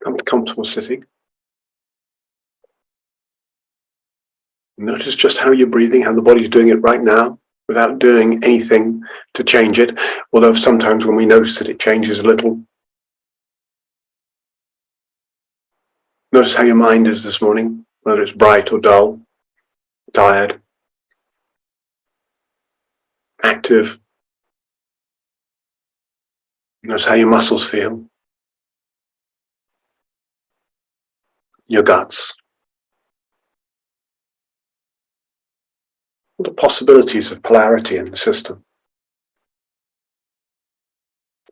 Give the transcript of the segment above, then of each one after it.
Come to comfortable sitting. Notice just how you're breathing, how the body's doing it right now, without doing anything to change it. Although sometimes when we notice that it changes a little, notice how your mind is this morning, whether it's bright or dull, tired, active. Notice how your muscles feel, your guts. The possibilities of polarity in the system.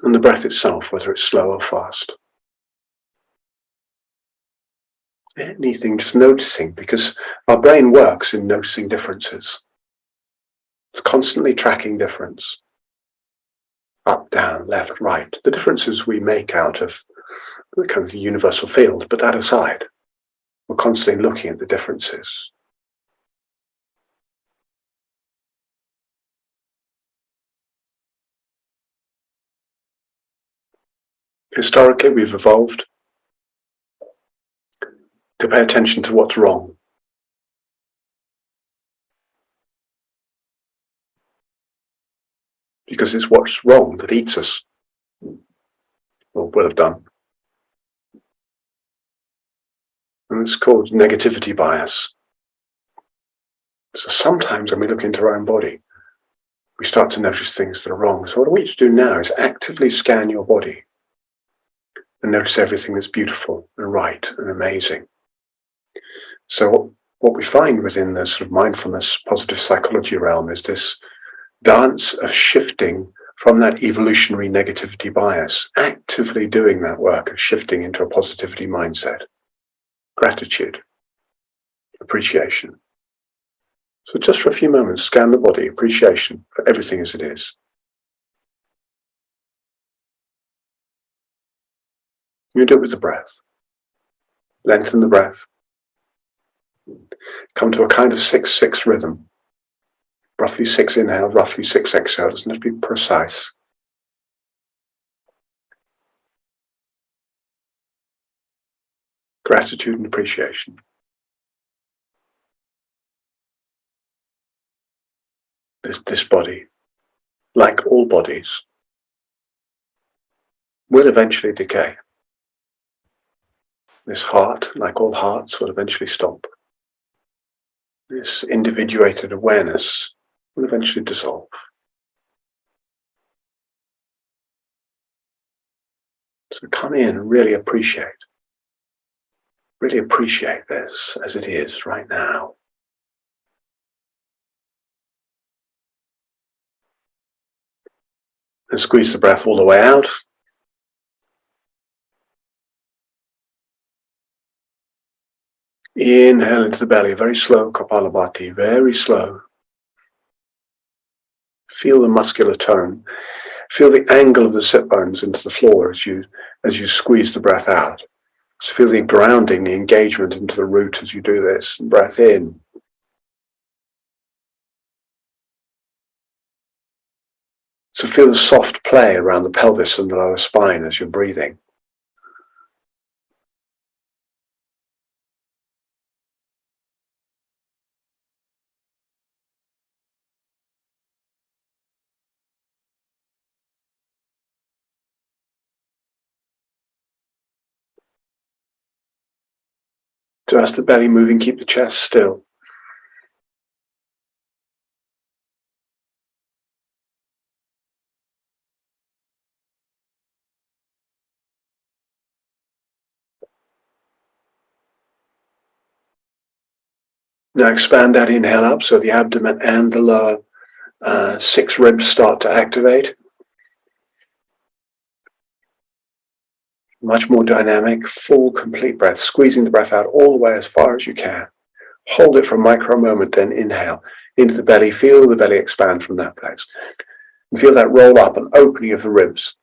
And the breath itself, whether it's slow or fast. Anything, just noticing, because our brain works in noticing differences. It's constantly tracking difference. Up, down, left, right. The differences we make out of the kind of the universal field, but that aside, we're constantly looking at the differences. Historically, we've evolved to pay attention to what's wrong. Because it's what's wrong that eats us, or will have done. And it's called negativity bias. So sometimes when we look into our own body, we start to notice things that are wrong. So what I want you to do now is actively scan your body and notice everything that's beautiful and right and amazing. So what we find within the sort of mindfulness, positive psychology realm is this dance of shifting from that evolutionary negativity bias, actively doing that work of shifting into a positivity mindset, gratitude, appreciation. So just for a few moments, scan the body, appreciation for everything as it is. You do it with the breath. Lengthen the breath. Come to a kind of 6-6 rhythm. Roughly 6 inhale, roughly 6 exhale. Doesn't have to be precise. Gratitude and appreciation. This body, like all bodies, will eventually decay. This heart, like all hearts, will eventually stop. This individuated awareness will eventually dissolve. So come in and really appreciate this as it is right now. And squeeze the breath all the way out. Inhale into the belly, very slow, Kapalabhati, very slow. Feel the muscular tone. Feel the angle of the sit bones into the floor as you squeeze the breath out. So feel the grounding, the engagement into the root as you do this. Breath in. So feel the soft play around the pelvis and the lower spine as you're breathing. Just the belly moving, keep the chest still. Now expand that inhale up so the abdomen and the lower 6 ribs start to activate. Much more dynamic, full, complete breath, squeezing the breath out all the way as far as you can. Hold it for a micro moment, then inhale into the belly. Feel the belly expand from that place. And feel that roll up and opening of the ribs.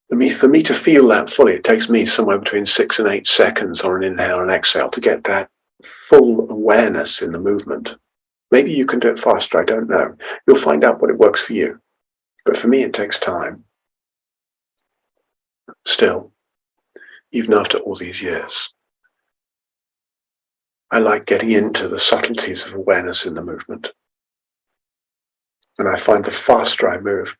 For me to feel that fully, it takes me somewhere between 6 and 8 seconds on an inhale and exhale to get that full awareness in the movement. Maybe you can do it faster, I don't know. You'll find out what it works for you. But for me, it takes time. Still, even after all these years, I like getting into the subtleties of awareness in the movement. And I find the faster I move,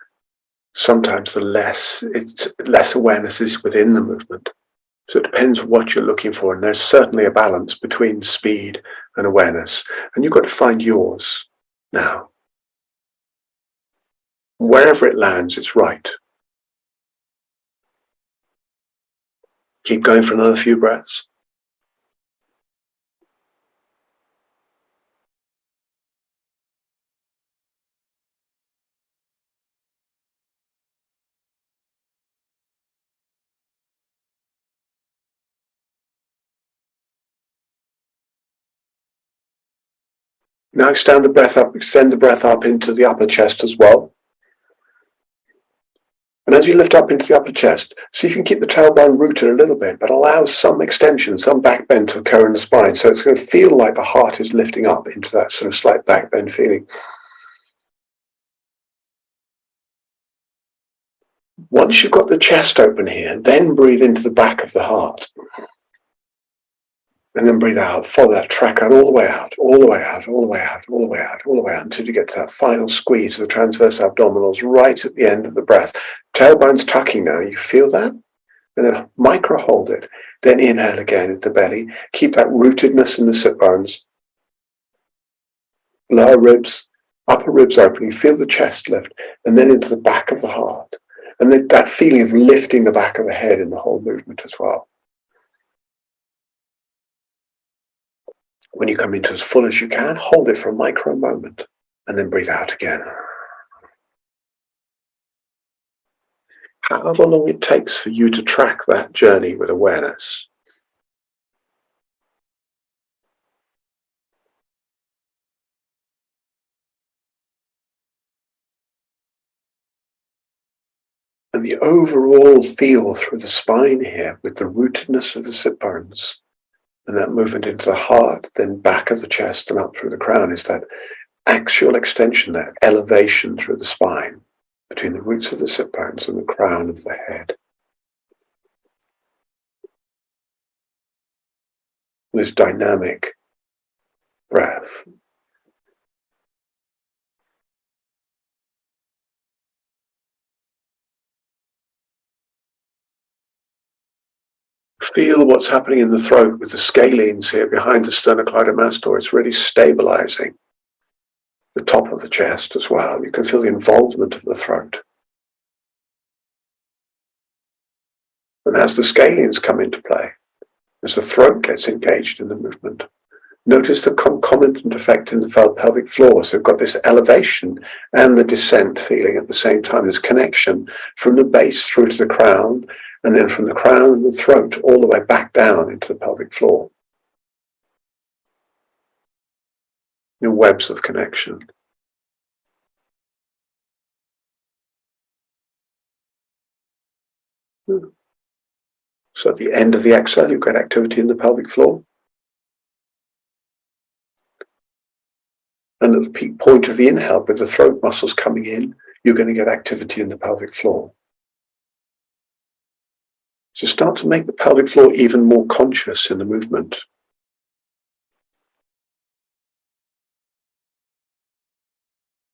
sometimes the less awareness is within the movement. So it depends what you're looking for. And there's certainly a balance between speed and awareness. And you've got to find yours now. Wherever it lands, it's right. Keep going for another few breaths. Now extend the breath up into the upper chest as well. And as you lift up into the upper chest, see if you can keep the tailbone rooted a little bit, but allow some extension, some back bend to occur in the spine. So it's going to feel like the heart is lifting up into that sort of slight back bend feeling. Once you've got the chest open here, then breathe into the back of the heart. And then breathe out, follow that track out all the way out, all the way out, all the way out, all the way out, all the way out, until you get to that final squeeze of the transverse abdominals right at the end of the breath. Tailbone's tucking now, you feel that? And then micro hold it. Then inhale again into the belly. Keep that rootedness in the sit bones. Lower ribs, upper ribs open. You feel the chest lift, and then into the back of the heart. And then that feeling of lifting the back of the head in the whole movement as well. When you come into as full as you can, hold it for a micro moment, and then breathe out again. However long it takes for you to track that journey with awareness. And the overall feel through the spine here with the rootedness of the sit bones and that movement into the heart, then back of the chest and up through the crown is that axial extension, that elevation through the spine between the roots of the sit bones and the crown of the head. This dynamic breath. Feel what's happening in the throat with the scalenes here behind the sternocleidomastoid. It's really stabilizing the top of the chest as well. You can feel the involvement of the throat. And as the scalenes come into play, as the throat gets engaged in the movement, notice the concomitant effect in the pelvic floor. So we've got this elevation and the descent feeling at the same time. This connection from the base through to the crown, and then from the crown and the throat all the way back down into the pelvic floor. In webs of connection. So at the end of the exhale, you've got activity in the pelvic floor. And at the peak point of the inhale, with the throat muscles coming in, you're going to get activity in the pelvic floor. So start to make the pelvic floor even more conscious in the movement.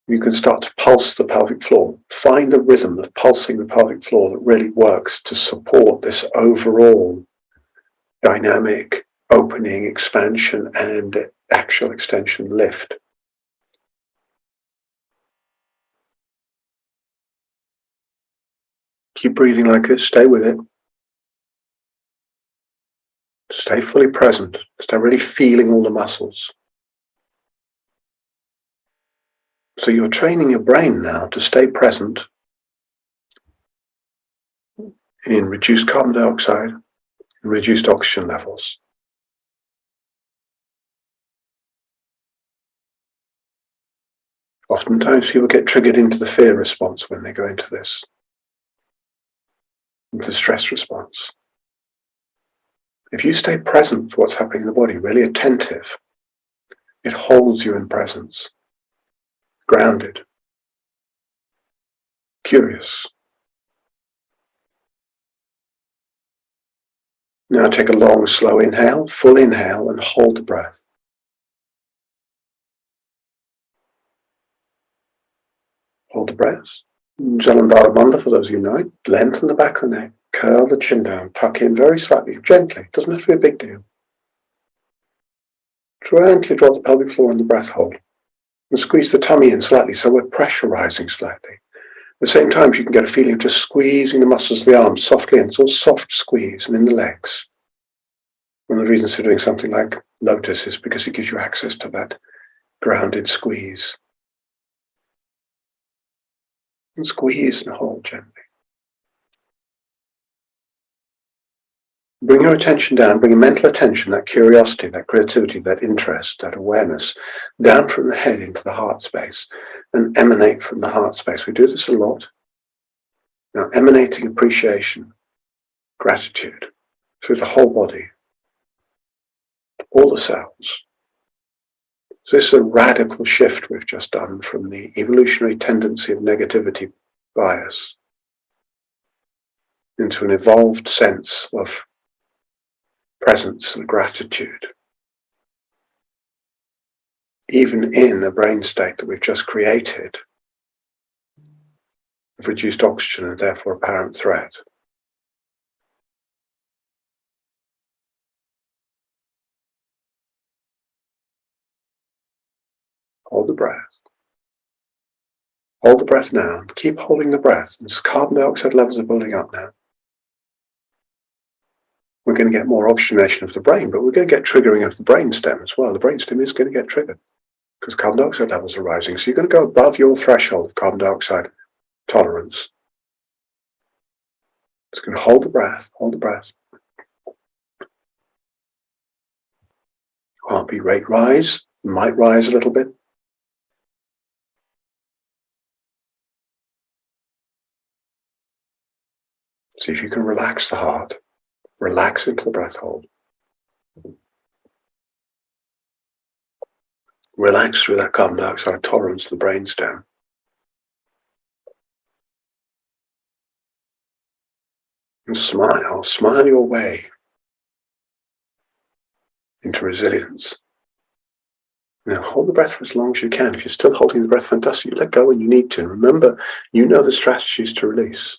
You can start to pulse the pelvic floor. Find a rhythm of pulsing the pelvic floor that really works to support this overall dynamic opening, expansion, and axial extension lift. Keep breathing like this. Stay with it. Stay fully present. Stay really feeling all the muscles. So you're training your brain now to stay present in reduced carbon dioxide and reduced oxygen levels. Oftentimes people get triggered into the fear response when they go into this. into the stress response. If you stay present for what's happening in the body, really attentive, it holds you in presence, grounded, curious. Now take a long, slow inhale, full inhale, and hold the breath. Hold the breath. Jalandhara Bandha, for those of you who know it, lengthen the back of the neck, curl the chin down, tuck in very slightly, gently. It doesn't have to be a big deal. Gently drop the pelvic floor on the breath hold and squeeze the tummy in slightly so we're pressurizing slightly. At the same time, you can get a feeling of just squeezing the muscles of the arms softly in. It's all soft squeeze, and in the legs. One of the reasons for doing something like lotus is because it gives you access to that grounded squeeze. And squeeze and hold gently. Bring your attention down, bring your mental attention, that curiosity, that creativity, that interest, that awareness, down from the head into the heart space and emanate from the heart space. We do this a lot. Now, emanating appreciation, gratitude through the whole body, all the cells. So this is a radical shift we've just done from the evolutionary tendency of negativity bias into an evolved sense of presence and gratitude, even in a brain state that we've just created of reduced oxygen and therefore apparent threat. Hold the breath. Hold the breath now. Keep holding the breath. And carbon dioxide levels are building up now. We're going to get more oxygenation of the brain, but we're going to get triggering of the brainstem as well. The brainstem is going to get triggered because carbon dioxide levels are rising. So you're going to go above your threshold of carbon dioxide tolerance. It's going to hold the breath, hold the breath. Heartbeat rate rise, might rise a little bit. See if you can relax the heart. Relax into the breath hold. Relax through that carbon dioxide tolerance of the brainstem. And smile. Smile your way into resilience. Now hold the breath for as long as you can. If you're still holding the breath, fantastic. You let go when you need to. And remember, you know the strategies to release.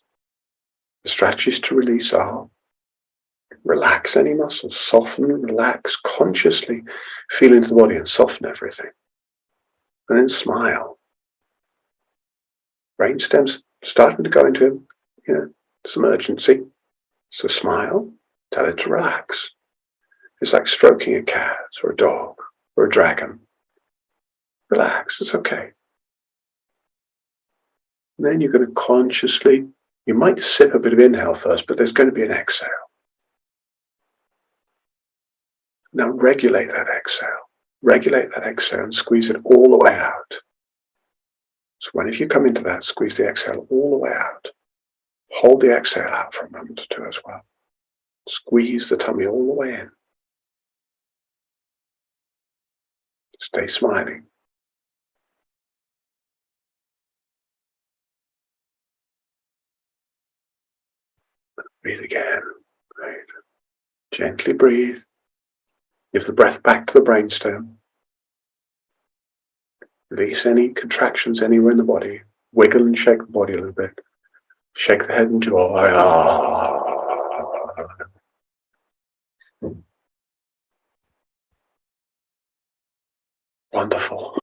The strategies to release are relax any muscles, soften, relax, consciously feel into the body and soften everything. And then smile. Brainstem's starting to go into, some urgency. So smile, tell it to relax. It's like stroking a cat or a dog or a dragon. Relax, it's okay. And then you're going to consciously, you might sip a bit of inhale first, but there's going to be an exhale. Now regulate that exhale. Regulate that exhale and squeeze it all the way out. So if you come into that, squeeze the exhale all the way out. Hold the exhale out for a moment or two as well. Squeeze the tummy all the way in. Stay smiling. Breathe again. Right. Gently breathe. Give the breath back to the brainstem. Release any contractions anywhere in the body. Wiggle and shake the body a little bit. Shake the head and jaw. Wonderful.